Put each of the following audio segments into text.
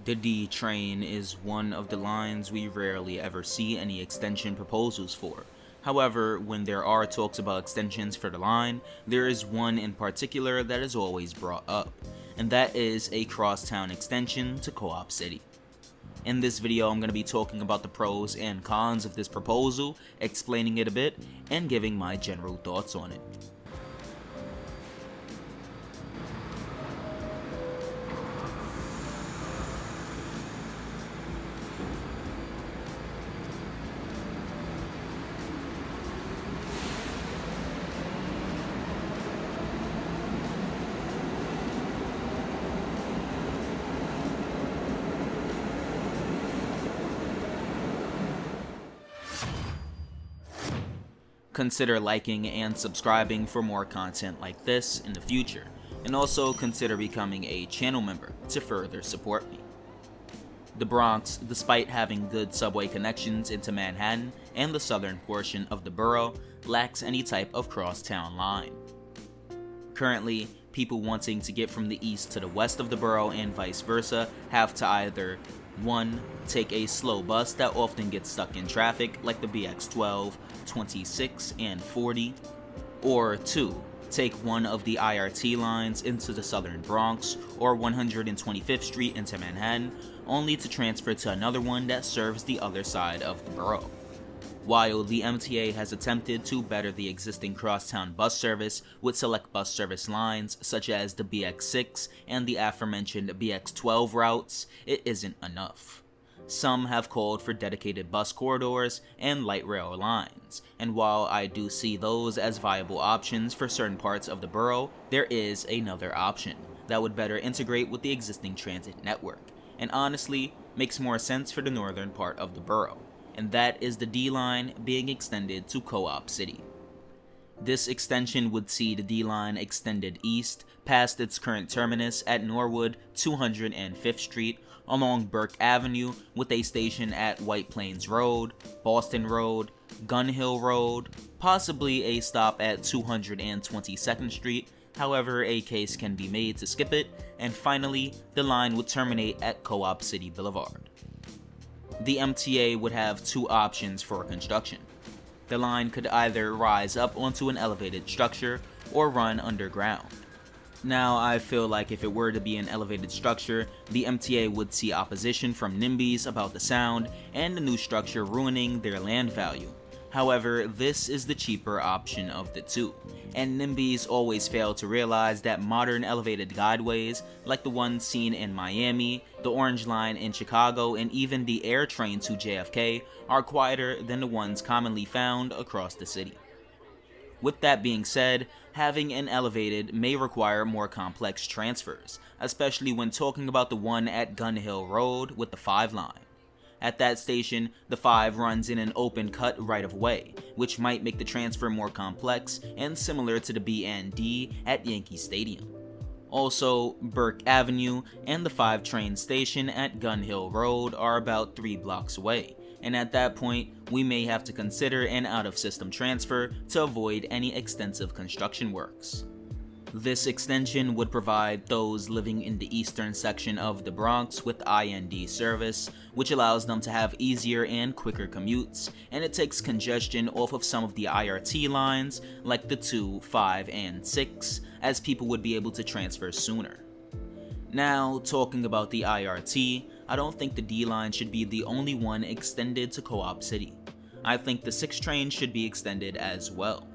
The D train is one of the lines we rarely ever see any extension proposals for. However, when there are talks about extensions for the line, there is one in particular that is always brought up, and that is a crosstown extension to Co-op City. In this video, I'm going to be talking about the pros and cons of this proposal, explaining it a bit, and giving my general thoughts on it. Consider liking and subscribing for more content like this in the future, and also consider becoming a channel member to further support me. The Bronx, despite having good subway connections into Manhattan and the southern portion of the borough, lacks any type of crosstown line. Currently, people wanting to get from the east to the west of the borough and vice versa have to either 1. Take a slow bus that often gets stuck in traffic like the BX12, 26, and 40, or 2. Take one of the IRT lines into the southern Bronx or 125th Street into Manhattan, only to transfer to another one that serves the other side of the borough. While the MTA has attempted to better the existing crosstown bus service with select bus service lines such as the BX6 and the aforementioned BX12 routes, it isn't enough. Some have called for dedicated bus corridors and light rail lines, and while I do see those as viable options for certain parts of the borough, there is another option that would better integrate with the existing transit network, and honestly makes more sense for the northern part of the borough, and that is the D line being extended to Co-op City. This extension would see the D line extended east past its current terminus at Norwood 205th Street along Burke Avenue with a station at White Plains Road, Boston Road, Gun Hill Road, possibly a stop at 222nd Street, however a case can be made to skip it, and finally the line would terminate at Co-op City Boulevard. The MTA would have two options for construction. The line could either rise up onto an elevated structure or run underground. Now, I feel like if it were to be an elevated structure, the MTA would see opposition from NIMBYs about the sound and the new structure ruining their land value. However, this is the cheaper option of the two, and NIMBYs always fail to realize that modern elevated guideways, like the ones seen in Miami, the Orange Line in Chicago, and even the air train to JFK, are quieter than the ones commonly found across the city. With that being said, having an elevated may require more complex transfers, especially when talking about the one at Gun Hill Road with the 5 line. At that station, the 5 runs in an open cut right of way, which might make the transfer more complex and similar to the B and D at Yankee Stadium. Also, Burke Avenue and the 5 train station at Gun Hill Road are about 3 blocks away, and at that point, we may have to consider an out-of-system transfer to avoid any extensive construction works. This extension would provide those living in the eastern section of the Bronx with IND service, which allows them to have easier and quicker commutes, and it takes congestion off of some of the IRT lines like the 2, 5, and 6, as people would be able to transfer sooner. Now, talking about the IRT, I don't think the D line should be the only one extended to Co-op City. I think the 6 train should be extended as well.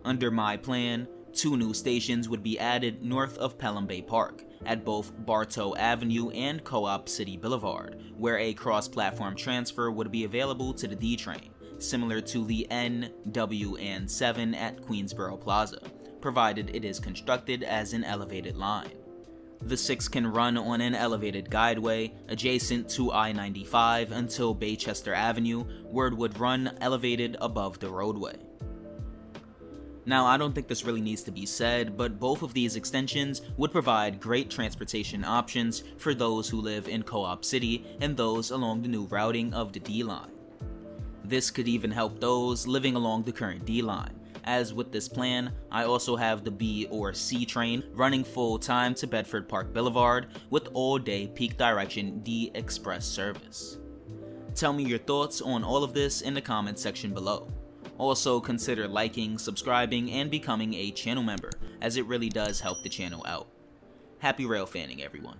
Under my plan, 2 new stations would be added north of Pelham Bay Park, at both Bartow Avenue and Co-op City Boulevard, where a cross-platform transfer would be available to the D train, similar to the N, W, and 7 at Queensboro Plaza, provided it is constructed as an elevated line. The 6 can run on an elevated guideway adjacent to I-95 until Baychester Avenue, where it would run elevated above the roadway. Now, I don't think this really needs to be said, but both of these extensions would provide great transportation options for those who live in Co-op City and those along the new routing of the D line. This could even help those living along the current D line, As with this plan, I also have the B or C train running full time to Bedford Park Boulevard with all-day peak direction D Express service. Tell me your thoughts on all of this in the comments section below. Also consider liking, subscribing, and becoming a channel member, as it really does help the channel out. Happy rail fanning, everyone.